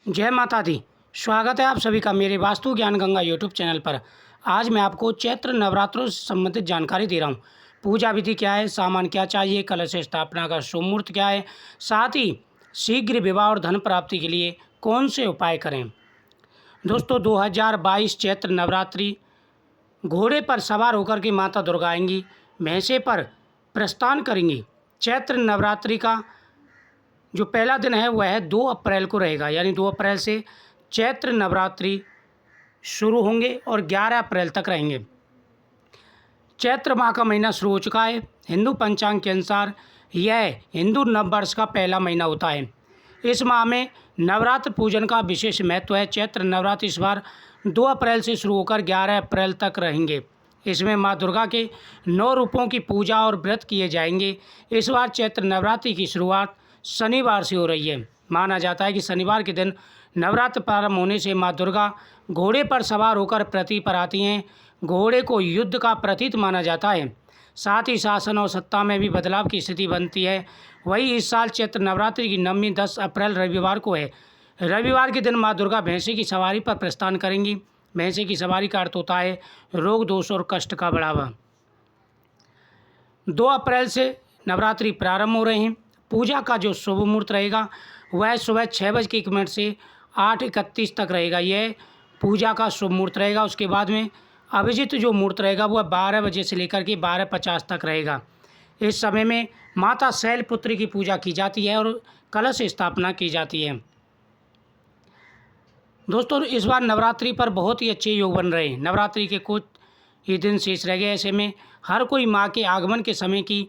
जय माता दी। स्वागत है आप सभी का मेरे वास्तु ज्ञान गंगा यूट्यूब चैनल पर। आज मैं आपको चैत्र नवरात्रों से संबंधित जानकारी दे रहा हूँ। पूजा विधि क्या है, सामान क्या चाहिए, कलश स्थापना का शुभ मुहूर्त क्या है, साथ ही शीघ्र विवाह और धन प्राप्ति के लिए कौन से उपाय करें। दोस्तों, 2022 चैत्र नवरात्रि घोड़े पर सवार होकर के माता दुर्गा आएंगी, भैंसे पर प्रस्थान करेंगी। चैत्र नवरात्रि का जो पहला दिन है वह है 2 अप्रैल को रहेगा, यानी 2 अप्रैल से चैत्र नवरात्रि शुरू होंगे और 11 अप्रैल तक रहेंगे। चैत्र माह का महीना शुरू हो चुका है। हिंदू पंचांग के अनुसार यह हिंदू नववर्ष का पहला महीना होता है। इस माह में नवरात्र पूजन का विशेष महत्व है। चैत्र नवरात्रि इस बार 2 अप्रैल से शुरू होकर 11 अप्रैल तक रहेंगे। इसमें माँ दुर्गा के 9 रूपों की पूजा और व्रत किए जाएंगे। इस बार चैत्र नवरात्रि की शुरुआत शनिवार से हो रही है। माना जाता है कि शनिवार के दिन नवरात्र प्रारंभ होने से माँ दुर्गा घोड़े पर सवार होकर पृथ्वी पर आती हैं। घोड़े को युद्ध का प्रतीक माना जाता है। साथ ही शासन और सत्ता में भी बदलाव की स्थिति बनती है। वही इस साल चैत्र नवरात्रि की नवमी 10 अप्रैल रविवार को है। रविवार के दिन माँ दुर्गा भैंसे की सवारी पर प्रस्थान करेंगी। भैंसे की सवारी का अर्थ होता है रोग दोष और कष्ट का बढ़ावा। 2 अप्रैल से नवरात्रि प्रारंभ हो रहे हैं। पूजा का जो शुभ मुहूर्त रहेगा वह सुबह 6:01 से 8:31 तक रहेगा। यह पूजा का शुभ मुहूर्त रहेगा। उसके बाद में अभिजित जो मुहूर्त रहेगा वह 12 बजे से लेकर के 12:50 तक रहेगा। इस समय में माता शैलपुत्री की पूजा की जाती है और कलश स्थापना की जाती है। दोस्तों, इस बार नवरात्रि पर बहुत ही अच्छे योग बन रहे हैं। नवरात्रि के कुछ ही दिन शेष रह गए। ऐसे में हर कोई माँ के आगमन के समय की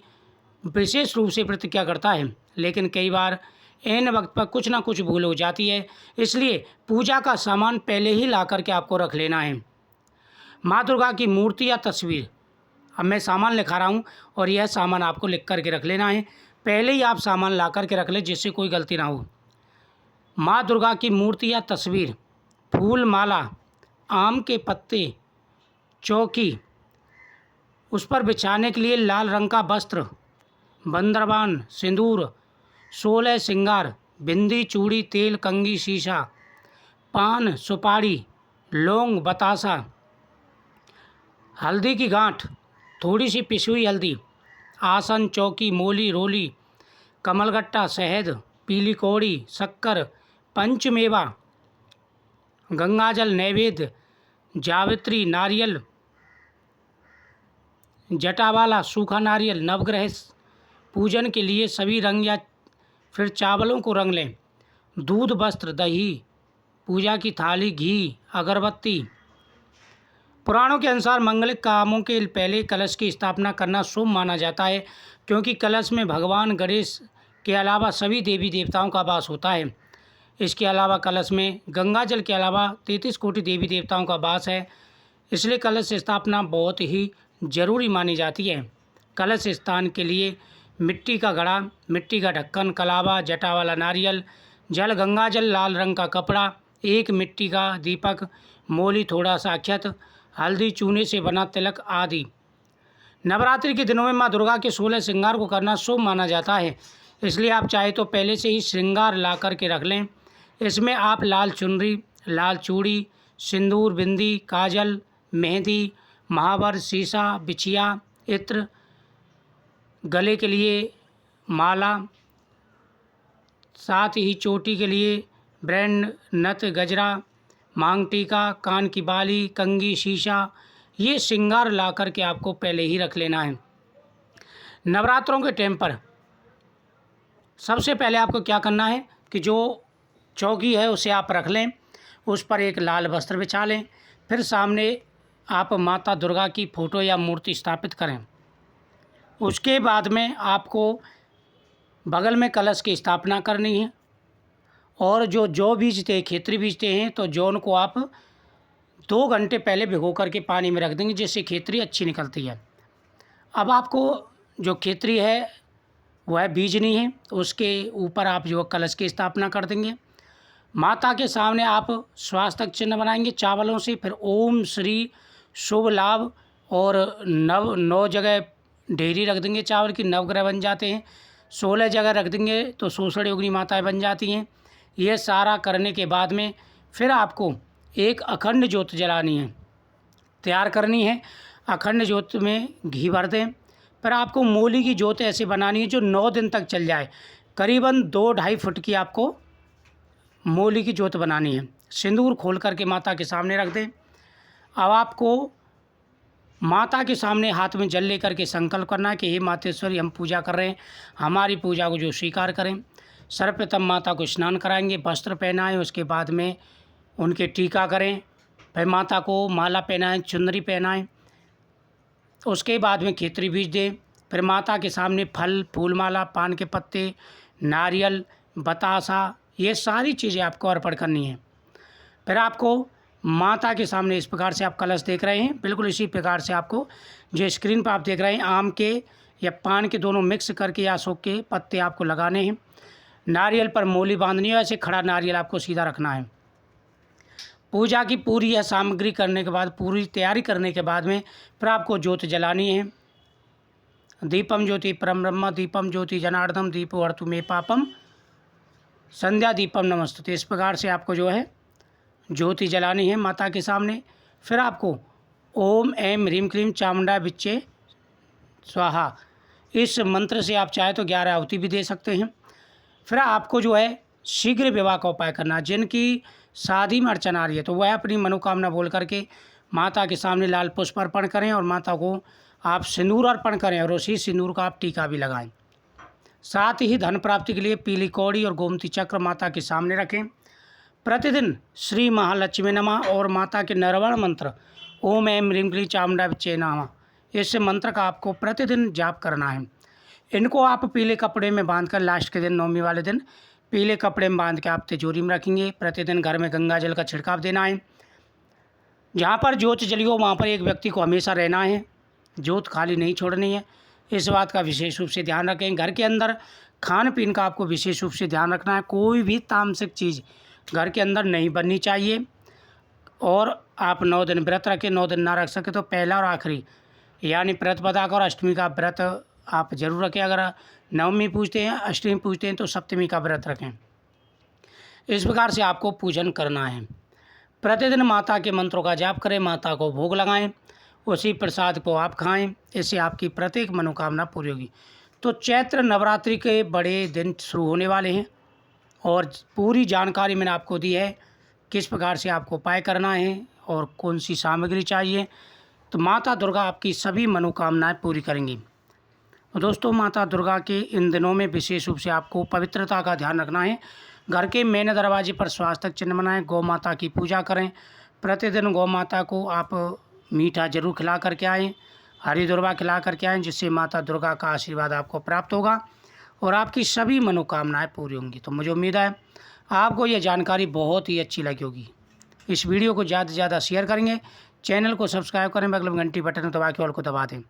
विशेष रूप से प्रतिज्ञा करता है, लेकिन कई बार ऐन वक्त पर कुछ ना कुछ भूल हो जाती है। इसलिए पूजा का सामान पहले ही ला करके आपको रख लेना है। माँ दुर्गा की मूर्ति या तस्वीर, अब मैं सामान लिखा रहा हूँ और यह सामान आपको लिख करके रख लेना है। पहले ही आप सामान ला करके रख लें जिससे कोई गलती ना हो। माँ दुर्गा की मूर्ति या तस्वीर, फूल माला, आम के पत्ते, चौकी, उस पर बिछाने के लिए लाल रंग का वस्त्र, बंदरबान, सिंदूर, 16 श्रृंगार, बिंदी, चूड़ी, तेल, कंघी, शीशा, पान, सुपारी, लौंग, बतासा, हल्दी की गांठ, थोड़ी सी पिसी हुई हल्दी, आसन, चौकी, मोली, रोली, कमलगट्टा, शहद, पीली कौड़ी, शक्कर, पंचमेवा, गंगाजल, नैवेद्य, जावित्री, नारियल, जटावाला, सूखा नारियल, नवग्रह पूजन के लिए सभी रंग या फिर चावलों को रंग लें, दूध, वस्त्र, दही, पूजा की थाली, घी, अगरबत्ती। पुराणों के अनुसार मंगलिक कामों के पहले कलश की स्थापना करना शुभ माना जाता है, क्योंकि कलश में भगवान गणेश के अलावा सभी देवी देवताओं का वास होता है। इसके अलावा कलश में गंगा जल के अलावा 33 कोटि देवी देवताओं का वास है। इसलिए कलश स्थापना बहुत ही जरूरी मानी जाती है। कलश स्थान के लिए मिट्टी का घड़ा, मिट्टी का ढक्कन, कलावा, जटा वाला नारियल, जल, गंगा जल, लाल रंग का कपड़ा, एक मिट्टी का दीपक, मोली, थोड़ा सा अक्षत, हल्दी, चूने से बना तिलक आदि। नवरात्रि के दिनों में माँ दुर्गा के 16 श्रृंगार को करना शुभ माना जाता है। इसलिए आप चाहे तो पहले से ही श्रृंगार ला कर के रख लें। इसमें आप लाल चुनरी, लाल चूड़ी, सिंदूर, बिंदी, काजल, मेहंदी, महावर, शीशा, बिछिया, इत्र, गले के लिए माला, साथ ही चोटी के लिए ब्रैंड, नथ, गजरा, मांग टीका, कान की बाली, कंघी, शीशा, ये श्रृंगार ला करके आपको पहले ही रख लेना है। नवरात्रों के टाइम पर सबसे पहले आपको क्या करना है कि जो चौकी है उसे आप रख लें, उस पर एक लाल वस्त्र बिछा लें। फिर सामने आप माता दुर्गा की फ़ोटो या मूर्ति स्थापित करें। उसके बाद में आपको बगल में कलश की स्थापना करनी है और जो बीजते हैं, खेतरी बीजते हैं, तो जौन को आप 2 घंटे पहले भिगो करके पानी में रख देंगे, जिससे खेतरी अच्छी निकलती है। अब आपको जो खेतरी है वह बीजनी है, उसके ऊपर आप जो कलश की स्थापना कर देंगे। माता के सामने आप स्वास्तिक चिन्ह बनाएंगे चावलों से। फिर ओम श्री शुभ लाभ और 9 जगह ढेरी रख देंगे चावल की, नवग्रह बन जाते हैं। 16 जगह रख देंगे तो सोसड़ योगिनी माताएँ बन जाती हैं। ये सारा करने के बाद में फिर आपको एक अखंड ज्योत जलानी है, तैयार करनी है। अखंड ज्योत में घी भर दें। फिर आपको मूली की ज्योत ऐसे बनानी है जो 9 दिन तक चल जाए। करीबन 2-2.5 फुट की आपको मूली की ज्योत बनानी है। सिंदूर खोल करके माता के सामने रख दें। अब आपको माता के सामने हाथ में जल लेकर के संकल्प करना है कि हे मातेश्वरी, हम पूजा कर रहे हैं, हमारी पूजा को जो स्वीकार करें। सर्वप्रथम माता को स्नान कराएंगे, वस्त्र पहनाएं, उसके बाद में उनके टीका करें, फिर माता को माला पहनाएं, चुनरी पहनाएं, उसके बाद में खेतरी बीज दें। फिर माता के सामने फल, फूल माला, पान के पत्ते, नारियल, बतासा, ये सारी चीज़ें आपको अर्पण करनी है। फिर आपको माता के सामने इस प्रकार से आप कलश देख रहे हैं, बिल्कुल इसी प्रकार से आपको जो स्क्रीन पर आप देख रहे हैं, आम के या पान के दोनों मिक्स करके या अशोक के पत्ते आपको लगाने हैं। नारियल पर मोली बांधनी है, ऐसे खड़ा नारियल आपको सीधा रखना है। पूजा की पूरी यह सामग्री करने के बाद, पूरी तैयारी करने के बाद में फिर आपको ज्योत जलानी है। दीपम ज्योति परम ब्रह्म, दीपम ज्योति जनार्दन, दीपो हरतु मे पापम, संध्या दीपम नमस्तुते। इस प्रकार से आपको जो है ज्योति जलानी है माता के सामने। फिर आपको ओम ऐं ह्रीं क्लीं चामुंडा बिच्चे स्वाहा, इस मंत्र से आप चाहे तो 11 आहुति भी दे सकते हैं। फिर आपको जो है शीघ्र विवाह का उपाय करना। जिनकी शादी में अड़चन आ रही है तो वह अपनी मनोकामना बोल करके माता के सामने लाल पुष्प अर्पण करें और माता को आप सिंदूर अर्पण करें और उसी सिंदूर का आप टीका भी लगाएं। साथ ही धन प्राप्ति के लिए पीली कौड़ी और गोमती चक्र माता के सामने रखें। प्रतिदिन श्री महालक्ष्मी नमः और माता के नरवण मंत्र ओम ऐं ह्रीं क्लीं चामुंडा बिच्चे नमः, इस मंत्र का आपको प्रतिदिन जाप करना है। इनको आप पीले कपड़े में बांधकर लास्ट के दिन, नवमी वाले दिन पीले कपड़े में बांध के आप तिजोरी में रखेंगे। प्रतिदिन घर में गंगा जल का छिड़काव देना है। जहाँ पर ज्योत जली हो वहाँ पर एक व्यक्ति को हमेशा रहना है, ज्योत खाली नहीं छोड़नी है। इस बात का विशेष रूप से ध्यान रखें। घर के अंदर खान पीन का आपको विशेष रूप से ध्यान रखना है। कोई भी तामसिक चीज़ घर के अंदर नहीं बननी चाहिए। और आप 9 दिन व्रत रखें। 9 दिन ना रख सके तो पहला और आखिरी यानी प्रतिपदा का और अष्टमी का व्रत आप जरूर रखें। अगर नवमी पूजते हैं, अष्टमी पूजते हैं तो सप्तमी का व्रत रखें। इस प्रकार से आपको पूजन करना है। प्रतिदिन माता के मंत्रों का जाप करें, माता को भोग लगाएं, उसी प्रसाद को आप खाएं। इससे आपकी प्रत्येक मनोकामना पूरी होगी। तो चैत्र नवरात्रि के बड़े दिन शुरू होने वाले हैं और पूरी जानकारी मैंने आपको दी है किस प्रकार से आपको उपाय करना है और कौन सी सामग्री चाहिए। तो माता दुर्गा आपकी सभी मनोकामनाएं पूरी करेंगी। तो दोस्तों, माता दुर्गा के इन दिनों में विशेष रूप से आपको पवित्रता का ध्यान रखना है। घर के मेन दरवाजे पर स्वास्तिक चिन्ह बनाएं, गौ माता की पूजा करें। प्रतिदिन गौ माता को आप मीठा जरूर खिला करके आएँ, हरी दुर्वा खिला करके आएँ, जिससे माता दुर्गा का आशीर्वाद आपको प्राप्त होगा और आपकी सभी मनोकामनाएं पूरी होंगी। तो मुझे उम्मीद है आपको ये जानकारी बहुत ही अच्छी लगी होगी। इस वीडियो को ज़्यादा से ज़्यादा शेयर करेंगे, चैनल को सब्सक्राइब करें, बगल में घंटी बटन दबा के ऑल को दबा दें।